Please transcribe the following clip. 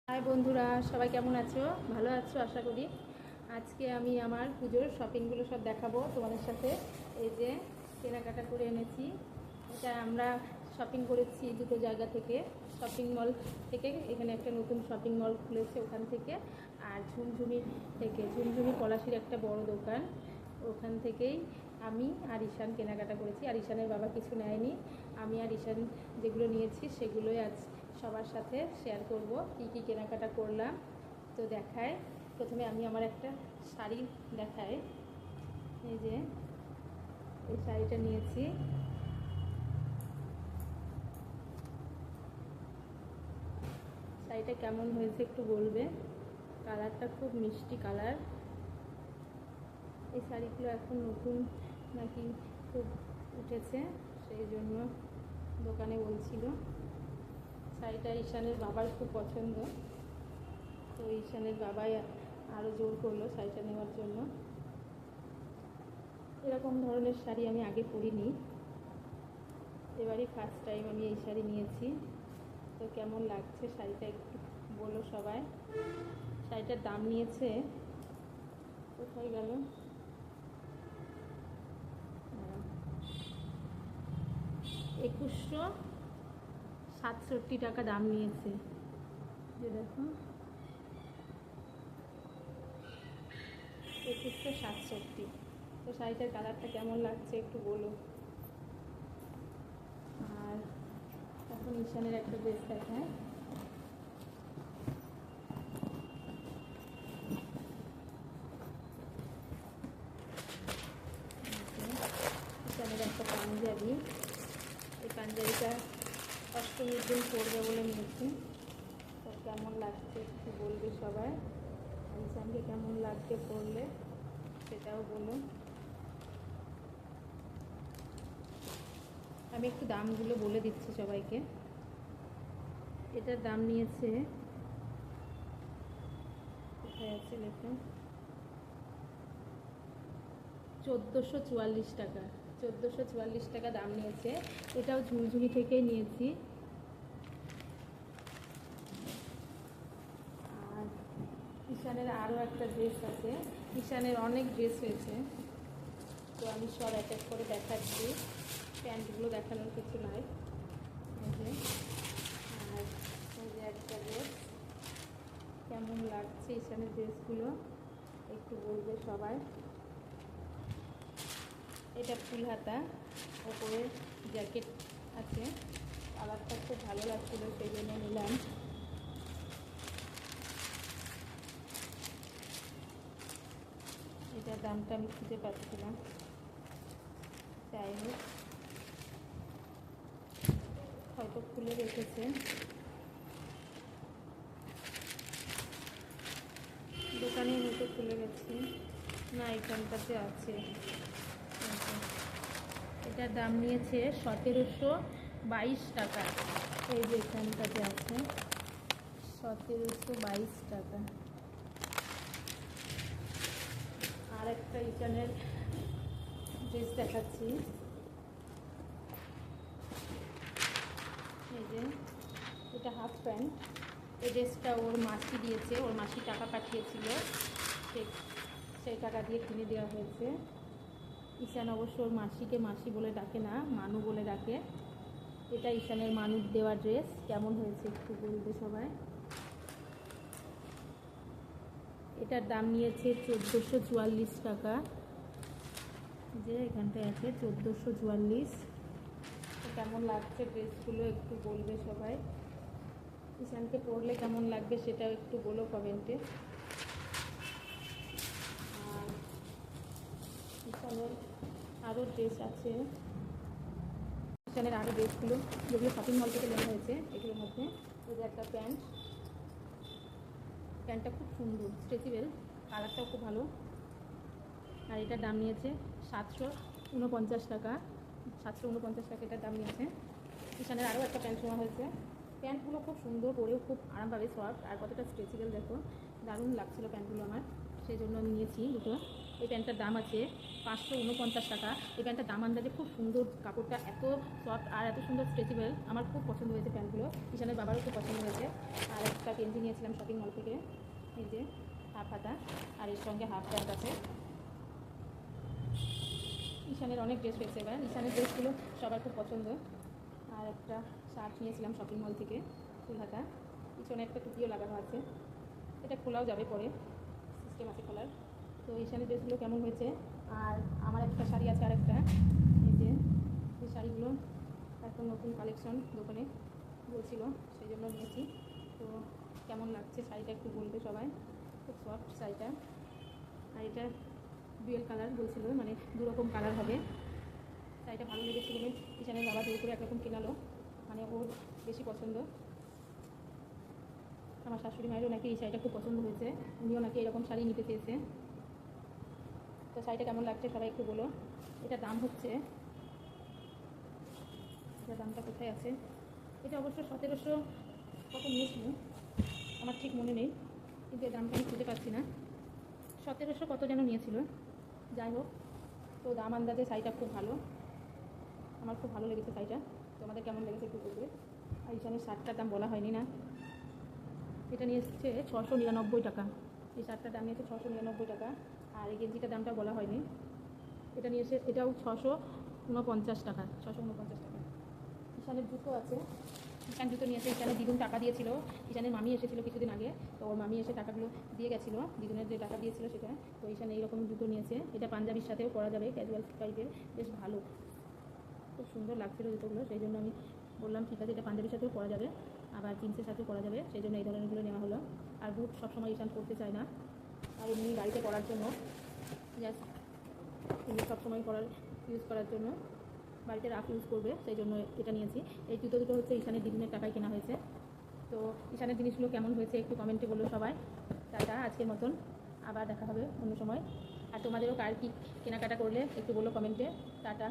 High বন্ধুরা, সবাই কেমন আছো? ভালো আছো আশা করি। আজকে আমি আমার পুজোর শপিংগুলো সব দেখাবো তোমাদের সাথে। এই যে কেনাকাটা করে এনেছি, এটা আমরা শপিং করেছি দুটো জায়গা থেকে, শপিং মল থেকে। এখানে একটা নতুন শপিং মল খুলেছে ওখান থেকে, আর ঝুমঝুমি থেকে, ঝুমঝুমি পলাশির একটা বড় দোকান, ওখান থেকেই আমি আর ঈশান কেনাকাটা করেছি। আর ঈশানের বাবা কিছু নেয়নি। আমি আর ঈশান যেগুলো নিয়েছি সেগুলোই আজ সবার সাথে শেয়ার করব, কী কী কেনাকাটা করলাম। তো দেখায়, প্রথমে আমি আমার একটা শাড়ি দেখাই। এই যে এই শাড়িটা নিয়েছি, শাড়িটা কেমন হয়েছে একটু বলবে। কালারটা খুব মিষ্টি কালার। এই শাড়িগুলো এখন নতুন নাকি খুব উঠেছে, সেই জন্য দোকানে বলছিল। শাড়িটা ঈশানের বাবার খুব পছন্দ, তো ঈশানের বাবাই আরও জোর করলো শাড়িটা নেওয়ার জন্য। এরকম ধরনের শাড়ি আমি আগে পরিনি, এবারই ফার্স্ট টাইম আমি এই শাড়ি নিয়েছি। তো কেমন লাগছে শাড়িটা একটু বলো সবাই। শাড়িটার দাম নিয়েছে, কোথায় গেল, 2167 টাকা দাম নিয়েছে। যে দেখো, 2167। তো শাড়িটার কালারটা কেমন লাগছে একটু বলো। আর এখন ঈশানের একটা ড্রেস দেখায়। ঈশানের একটা পাঞ্জাবি, এই পাঞ্জাবিটা অষ্টমীর দিন পরবে বলে নিয়েছি। তো কেমন লাগছে একটু বলবে সবাই। ঈশানকে কেমন লাগছে পরলে সেটাও বলুন। আমি একটু দামগুলো বলে দিচ্ছি সবাইকে। এটার দাম নিয়েছে, কোথায় আছে লেখা, 1444 টাকা। 1444 টাকা দাম নিয়েছে। এটাও ঝুমঝুমি থেকেই নিয়েছি। আর ঈশানের আরও একটা ড্রেস আছে, ঈশানের অনেক ড্রেস হয়েছে, তো আমি সব এক এক করে দেখাচ্ছি। প্যান্টগুলো দেখানোর কিছু নাই। এই যে, আর এই যে একটা ড্রেস, কেমন লাগছে ঈশানের ড্রেসগুলো একটু বলবে সবাই। এটা ফুল হাতা, ওপরে জ্যাকেট আছে, কালারটা খুব ভালো লাগছিলো সেই জন্য নিলাম। এটার দামটা আমি খুঁজে পাচ্ছিলাম, যাই হোক হয়তো খুলে রেখেছে, দোকানের মতো খুলে গেছে না, এখানটাতে আছে। এটার দাম নিয়েছে 1722 টাকা। এই যে এখানটাতে আছে 1722 টাকা। আর একটা ঈশানের ড্রেস দেখাচ্ছি। এই যে এটা হাফ প্যান্ট, এই ড্রেসটা ওর মাসি দিয়েছে, ওর মাসি টাকা পাঠিয়েছিল, সেই টাকা দিয়ে কিনে দেওয়া হয়েছে। ঈশান অবশ্য ওর মাসিকে মাসি বলে ডাকে না, মানু বলে ডাকে। এটা ঈশানের মানুর দেওয়া ড্রেস, কেমন হয়েছে একটু বলবে সবাই। এটার দাম নিয়েছে 1444 টাকা। যে এখানটায় আছে 1444। কেমন লাগছে ড্রেসগুলো একটু বলবে সবাই। ঈশানকে পরলে কেমন লাগবে সেটাও একটু বলো কমেন্টে। আর ঈশানের আরও ড্রেস আছে, ঈশানের আরও ড্রেসগুলো যেগুলো শপিং মল থেকে নেওয়া হয়েছে এগুলোর মধ্যে। এই যে একটা প্যান্ট, প্যান্টটা খুব সুন্দর, স্ট্রেচেবল, কালারটাও খুব ভালো। আর এটার দাম নিয়েছে 749 টাকা। 749 টাকা এটার দাম নিয়েছে। ঈশানের আরও একটা প্যান্ট নেওয়া হয়েছে, প্যান্টগুলো খুব সুন্দর, পরেও খুব আরাম পাবে, সফট, আর কতটা স্ট্রেচেবল দেখো, দারুণ লাগছিলো প্যান্টগুলো আমার, সেই জন্য আমি নিয়েছি দুটো। এই প্যান্টটার দাম আছে 549 টাকা। এই প্যান্টটার দাম আন্দাজে খুব সুন্দর, কাপড়টা এত সফট আর এত সুন্দর স্ট্রেচেবল, আমার খুব পছন্দ হয়েছে প্যান্টগুলো। ঈশানের বাবারও খুব পছন্দ হয়েছে। আর একটা গেঞ্জি নিয়েছিলাম শপিং মল থেকে, এই যে হাফ হাতা, আর এর সঙ্গে হাফ প্যান্ট আছে। ঈশানের অনেক ড্রেস রয়েছে এবার, ঈশানের ড্রেসগুলো সবার খুব পছন্দ। আর একটা শার্ট নিয়েছিলাম শপিং মল থেকে, ফুল হাতা, পিছনে একটা টুপিও লাগানো আছে, এটা খোলাও যাবে পরে, সিস্টেম আছে খোলার। তো ঈশানের ড্রেসগুলো কেমন হয়েছে। আর আমার একটা শাড়ি আছে, আর একটা এই যে এই শাড়িগুলো এখন নতুন কালেকশন দোকানে বলছিল, সেই জন্য নিয়েছি। তো কেমন লাগছে শাড়িটা একটু বলবে সবাই, খুব সফট শাড়িটা। আর এটা ডুয়েল কালার বলছিল, মানে দুরকম কালার হবে। শাড়িটা ভালো লেগেছে বলে ঈশানের বাবা জোর করে একরকম কেনালো, মানে ওর বেশি পছন্দ। আমার শাশুড়ি মায়েরও নাকি এই শাড়িটা খুব পছন্দ হয়েছে, উনিও নাকি এরকম শাড়ি নিতে চেয়েছে। তো শাড়িটা কেমন লাগছে সবাই একটু বলো। এটা দাম হচ্ছে, এটা দামটা কোথায় আছে, এটা অবশ্য 1700 কত নিয়েছিল আমার ঠিক মনে নেই, কিন্তু এই দামটা আমি খুঁজে পাচ্ছি না। 1700 কত যেন নিয়েছিল, যাই হোক। তো দাম আন্দাজে শাড়িটা খুব ভালো, আমার খুব ভালো লেগেছে শাড়িটা। তোমাদের কেমন লেগেছে একটু বলবে। আর ঈশানের শার্টটার দাম বলা হয়নি না, এটা নিয়ে এসছে 699 টাকা। এই শার্টটার দাম নিয়েছে 699 টাকা। আর এই গেঞ্জিটার দামটা বলা হয়নি, এটা নিয়ে এসে এটাও 649 টাকা, 649 টাকা। ঈশানের জুতো আছে, ঈশান জুতো নিয়েছে। ঈশানের দ্বিগুণ টাকা দিয়েছিল, ঈশানের মামি এসেছিলো কিছুদিন আগে, তো ওর মামি এসে টাকাগুলো দিয়ে গেছিলো, দ্বিগুণের যে টাকা দিয়েছিল সেটা। তো ঈশান এইরকম জুতো নিয়েছে, এটা পাঞ্জাবির সাথেও পরা যাবে, ক্যাজুয়াল টাইপের, বেশ ভালো, খুব সুন্দর লাগছিল জুতোগুলো, সেই জন্য আমি বললাম ঠিক আছে এটা পাঞ্জাবির সাথেও পরা যাবে, আবার জিন্সের সাথেও পরা যাবে, সেই জন্য এই ধরনেরগুলো নেওয়া হলো। আর বুট সবসময় ঈশান পরতে চায় না, আর এমনি গাড়িতে পরার জন্য, জাস্ট এমনি সবসময় ইউজ করার জন্য, বাড়িতে রাফ ইউজ করবে, সেই জন্য এটা নিয়েছি। এই জুতো দুটো হচ্ছে ঈশানের দ্বিগুণের টাকায় কেনা হয়েছে। তো ঈশানের জিনিসগুলো কেমন হয়েছে একটু কমেন্টে বলো সবাই। টাটা, আজকের মতন, আবার দেখা হবে অন্য সময়। আর তোমাদেরও কার কী কেনাকাটা করলে একটু বলো কমেন্টে। টাটা।